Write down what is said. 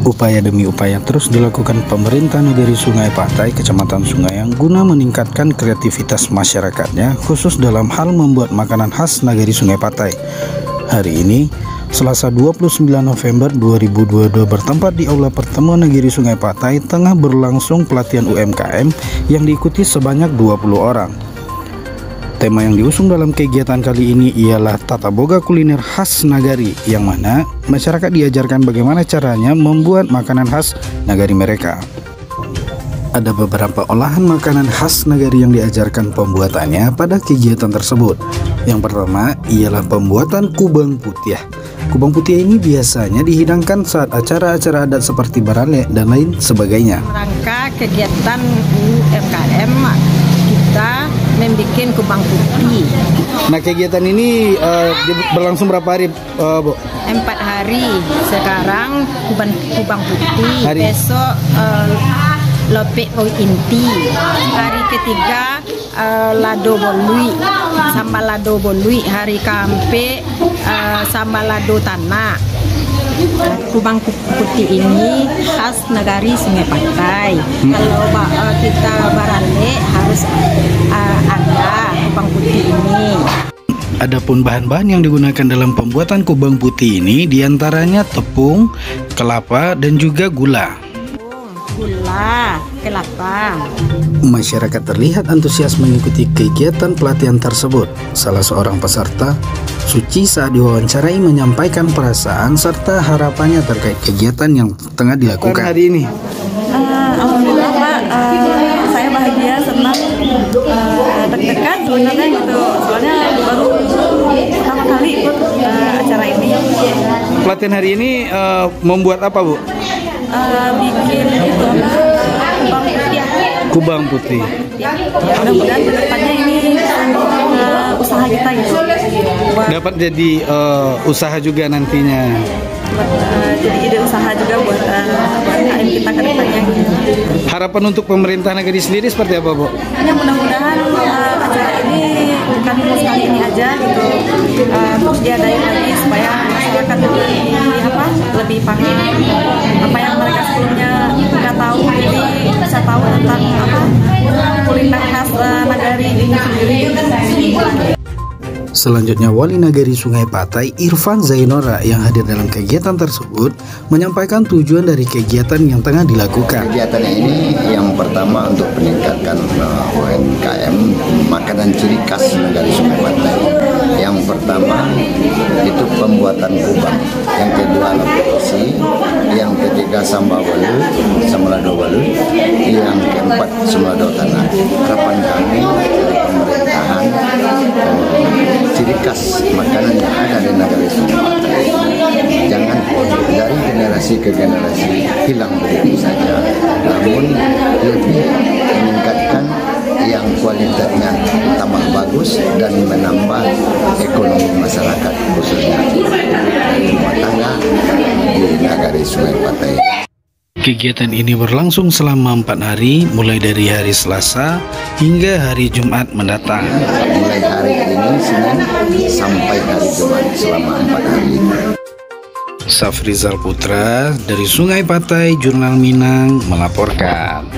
Upaya demi upaya terus dilakukan pemerintah negeri Sungai Patai, Kecamatan Sungaiang, guna meningkatkan kreativitas masyarakatnya, khusus dalam hal membuat makanan khas negeri Sungai Patai. Hari ini, Selasa 29 November 2022, bertempat di Aula Pertemuan Negeri Sungai Patai, tengah berlangsung pelatihan UMKM yang diikuti sebanyak 20 orang. Tema yang diusung dalam kegiatan kali ini ialah tata boga kuliner khas nagari, yang mana masyarakat diajarkan bagaimana caranya membuat makanan khas nagari mereka. Ada beberapa olahan makanan khas nagari yang diajarkan pembuatannya pada kegiatan tersebut. Yang pertama ialah pembuatan kubang putih. Kubang putih ini biasanya dihidangkan saat acara-acara adat seperti barale dan lain sebagainya. Rangka kegiatan UMKM, kita membuat kubang putih. Nah, kegiatan ini berlangsung berapa hari, Bu? 4 hari. Sekarang kubang putih. Besok lopek kau inti. Hari ketiga lado bolui, sambal lado bolui. Hari keempat sambal lado tanah. Kubang putih ini khas nagari Sungai Patai. Kalau kita barale harus ada kubang putih ini. Adapun bahan-bahan yang digunakan dalam pembuatan kubang putih ini diantaranya tepung, kelapa, dan juga gula. Gula, kelapa. Masyarakat terlihat antusias mengikuti kegiatan pelatihan tersebut. Salah seorang peserta, Suci, saat diwawancarai menyampaikan perasaan serta harapannya terkait kegiatan yang tengah dilakukan hari ini. Alhamdulillah Pak, saya bahagia, senang, deg-degan sebenarnya gitu. Soalnya baru pertama kali ikut acara ini. Pelatihan hari ini membuat apa, Bu? Bikin itu kubang putih. Mudah-mudahan kedepannya ini usaha kita gitu. Dapat jadi usaha juga nantinya. Jadi ide usaha juga buat UMKM kita ke depannya. Harapan untuk pemerintah negeri sendiri seperti apa, Bu? Ya, mudah-mudahan acara ini bukan sekali ini aja gitu, terus diadain lagi supaya masyarakat lebih paham apa yang mereka sebelumnya nggak tahu, jadi bisa tahu tentang kuliner khas nagari ini sendiri. Selanjutnya, Wali Nagari Sungai Patai Irfan Zainora yang hadir dalam kegiatan tersebut menyampaikan tujuan dari kegiatan yang tengah dilakukan. Kegiatan ini yang pertama untuk meningkatkan UMKM makanan ciri khas Nagari Sungai Patai. Yang pertama itu pembuatan kubang, yang kedua lapisi, yang ketiga sambal walu, sambal lado walu, yang keempat sambal lado tanah. Harapan kami dari pemerintahan, ciri khas makanan yang ada di Nagari Sungai Patai jangan dari generasi ke generasi hilang begitu saja, namun lebih meningkatkan yang kualitasnya tambah bagus dan menambah ekonomi masyarakat, khususnya rumah tangga di Nagari Sungai Patai. Kegiatan ini berlangsung selama 4 hari, mulai dari hari Selasa hingga hari Jumat mendatang. Mulai hari ini Senin sampai hari Jumat selama 4 hari. Safrizal Putra dari Sungai Patai, Jurnal Minang melaporkan.